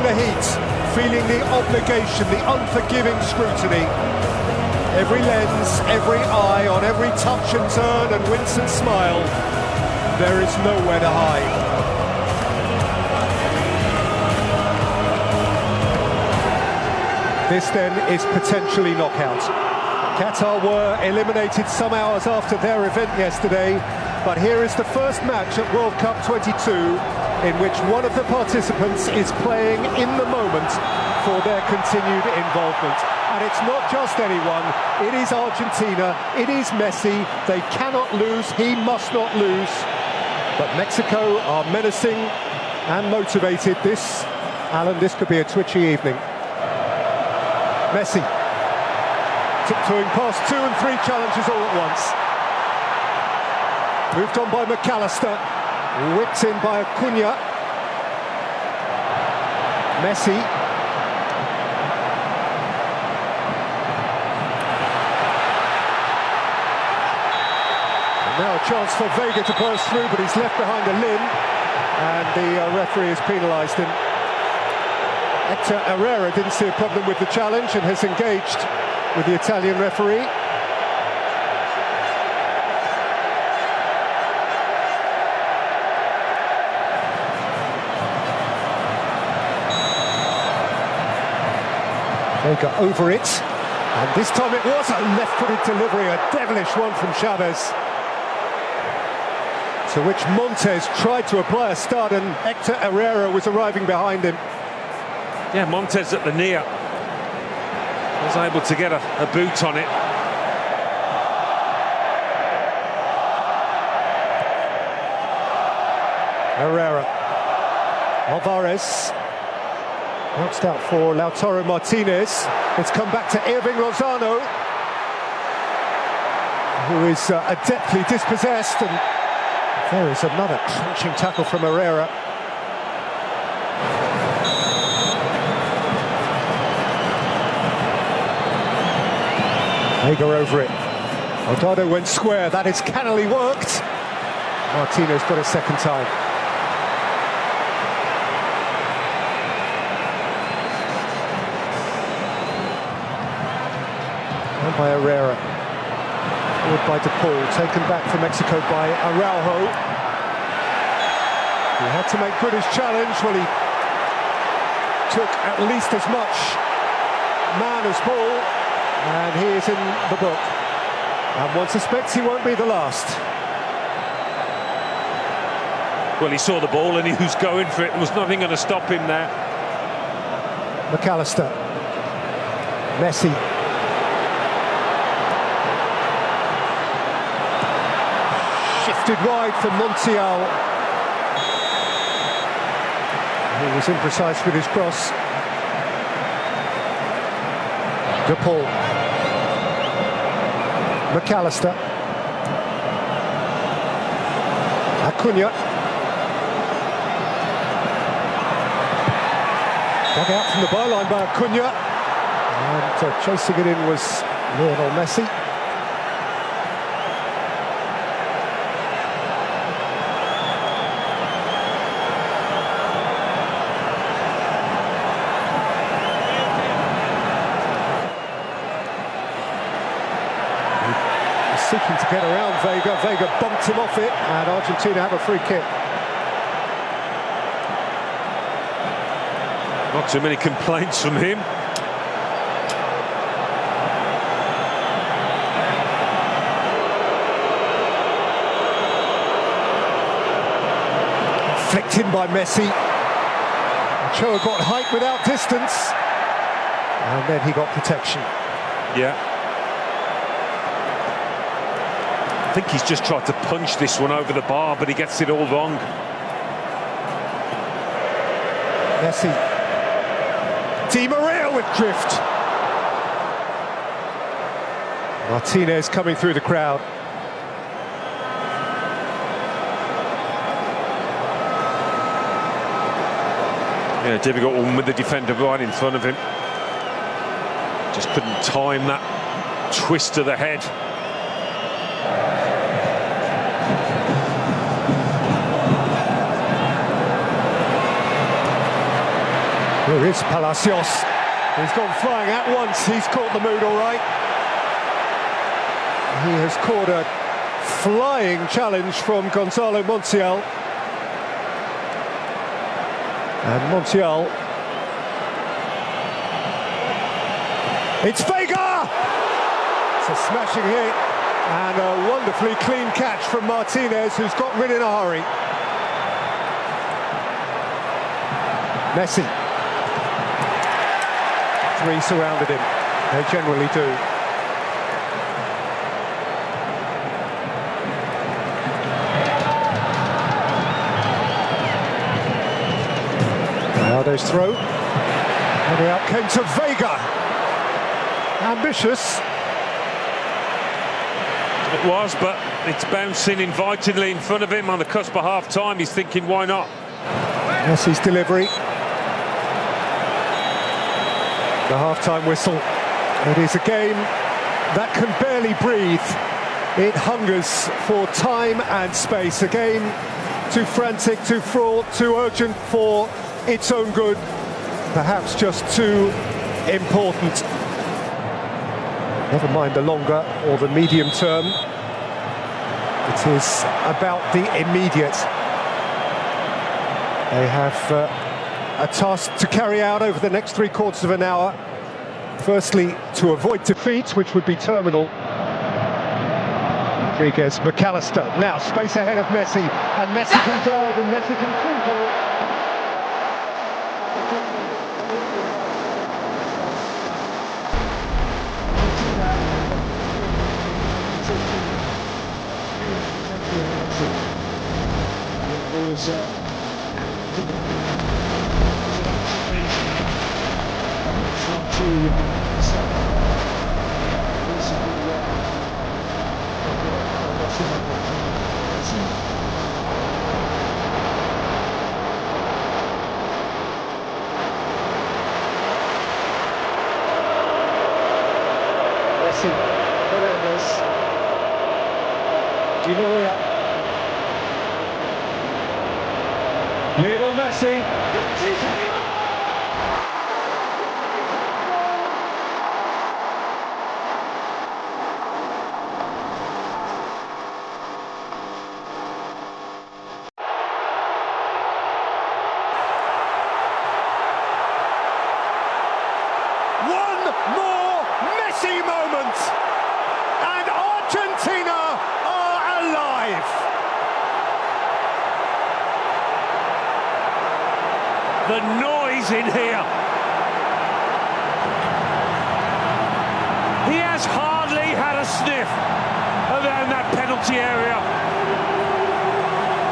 the heat, feeling the obligation, the unforgiving scrutiny. Every lens, every eye, on every touch and turn and wince and smile. There is nowhere to hide. This then is potentially knockout. Qatar were eliminated some hours after their event yesterday, but here is the first match at World Cup 22 in which one of the participants is playing in the moment for their continued involvement. And it's not just anyone, it is Argentina, it is Messi. They cannot lose, he must not lose. But Mexico are menacing and motivated. Alan, this could be a twitchy evening. Messi, tiptoeing past 2 and 3 challenges all at once. Moved on by McAllister, whipped in by Acuna. Messi. And now a chance for Vega to burst through, but he's left behind a limb, and the referee has penalised him. Hector Herrera didn't see a problem with the challenge and has engaged with the Italian referee. Vega over it, and this time it was a left-footed delivery, a devilish one from Chavez, to which Montes tried to apply a stud, and Hector Herrera was arriving behind him. Yeah, Montes at the near was able to get a boot on it. Herrera, Alvarez, bounced out for Lautaro Martinez. It's come back to Irving Lozano, who is adeptly dispossessed, and there is another crunching tackle from Herrera. Vega over it. Odado went square. That is cannily worked. Martinez got a second time. And by Herrera. Forward by De Paul. Taken back for Mexico by Araujo. He had to make good his challenge. Well, he took at least as much man as ball. And he is in the book. And one suspects he won't be the last. Well, he saw the ball and he was going for it. There was nothing going to stop him there. McAllister. Messi. Shifted wide for Montiel. He was imprecise with his cross. De Paul. McAllister. Acuna. Dug out from the byline by Acuna. And chasing it in was Lionel Messi. Seeking to get around Vega. Vega bumped him off it, and Argentina have a free kick. Not too many complaints from him. Flicked in by Messi. Ochoa got height without distance, and then he got protection. Yeah. I think he's just tried to punch this one over the bar, but he gets it all wrong. Messi. Di Maria with drift. Martinez coming through the crowd. Yeah, difficult one with the defender right in front of him. Just couldn't time that twist to the head. Here is Palacios. He's gone flying at once. He's caught the mood all right. He has caught a flying challenge from Gonzalo Montiel. And Montiel. It's Vega! It's a smashing hit and a wonderfully clean catch from Martinez, who's got rid in a hurry. Messi. Three surrounded him. They generally do. Ronaldo's throw. And the out came to Vega. Ambitious. It was, but it's bouncing invitingly in front of him on the cusp of half-time. He's thinking, why not? Messi's delivery. The half-time whistle. It is a game that can barely breathe. It hungers for time and space. A game too frantic, too fraught, too urgent for its own good. Perhaps just too important. Never mind the longer or the medium term. It is about the immediate. They have a task to carry out over the next 3/4 of an hour. Firstly, to avoid defeat, which would be terminal. Rodriguez, McAllister, now space ahead of Messi, and Messi can drive and Messi can twinkle. Lionel Messi. One more Messi moment, and Argentina are alive. The noise in here. He has hardly had a sniff around that penalty area.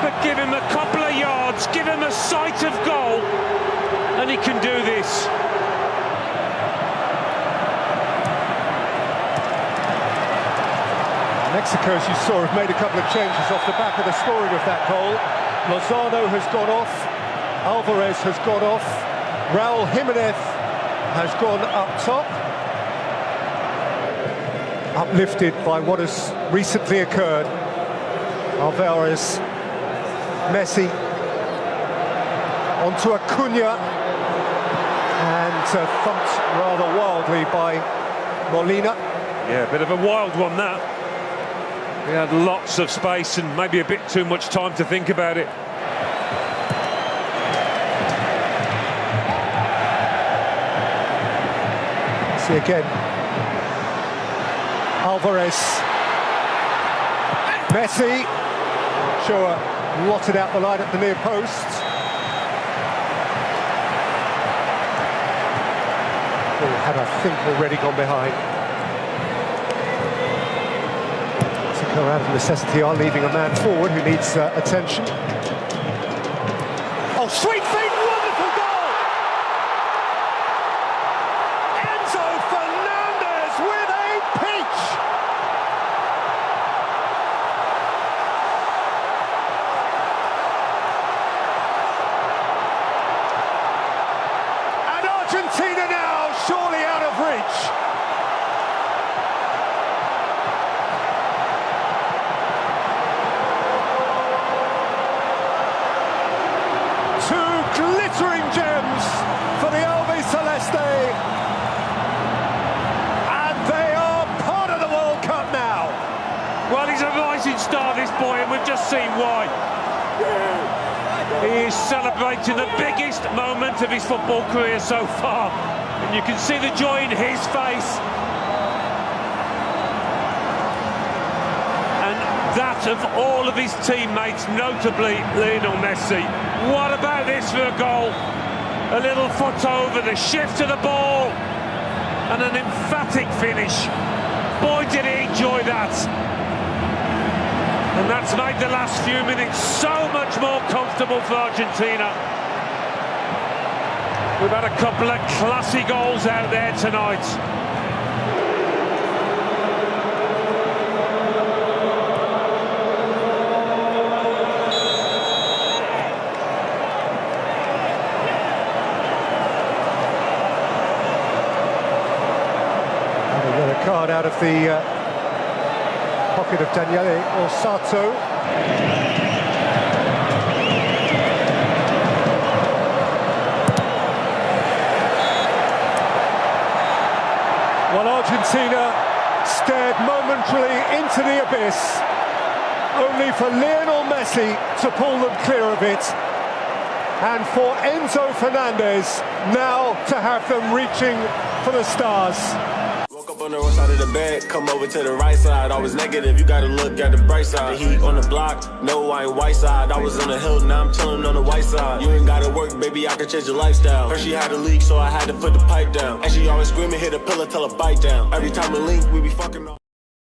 But give him a couple of yards, give him a sight of goal, and he can do this. Mexico, as you saw, have made a couple of changes off the back of the scoring of that goal. Lozano has gone off. Alvarez has gone off. Raul Jimenez has gone up top. Uplifted by what has recently occurred. Alvarez, Messi, onto Acuna, and thumped rather wildly by Molina. Yeah, a bit of a wild one, that. He had lots of space and maybe a bit too much time to think about it. See again. Alvarez. Messi. Sure, lotted out the line at the near post. Oh, had, I think, already gone behind. Mexico, out of necessity, are leaving a man forward who needs attention. Oh, sweet feet, wonderful goal! Enzo Fernandez with a peach! And Argentina now surely out of reach. Glittering gems for the celebrating the biggest moment of his football career so far. And you can see the joy in his face. And that of all of his teammates, notably Lionel Messi. What about this for a goal? A little foot over, the shift of the ball, and an emphatic finish. Boy, did he enjoy that. And that's made the last few minutes so much more comfortable for Argentina. We've had a couple of classy goals out there tonight. And we got a card out of the pocket of Daniele Orsato. Well, Argentina stared momentarily into the abyss, only for Lionel Messi to pull them clear of it, and for Enzo Fernandez now to have them reaching for the stars. On the wrong side of the bed, come over to the right side. Always negative, you gotta look at the bright side. The heat on the block, no, I ain't white side. I was on the hill, now I'm chilling on the white side. You ain't gotta work, baby, I can change your lifestyle. Heard she had a leak, so I had to put the pipe down. And she always screaming, hit a pillow, tell her bite down. Every time we link, we be fucking off.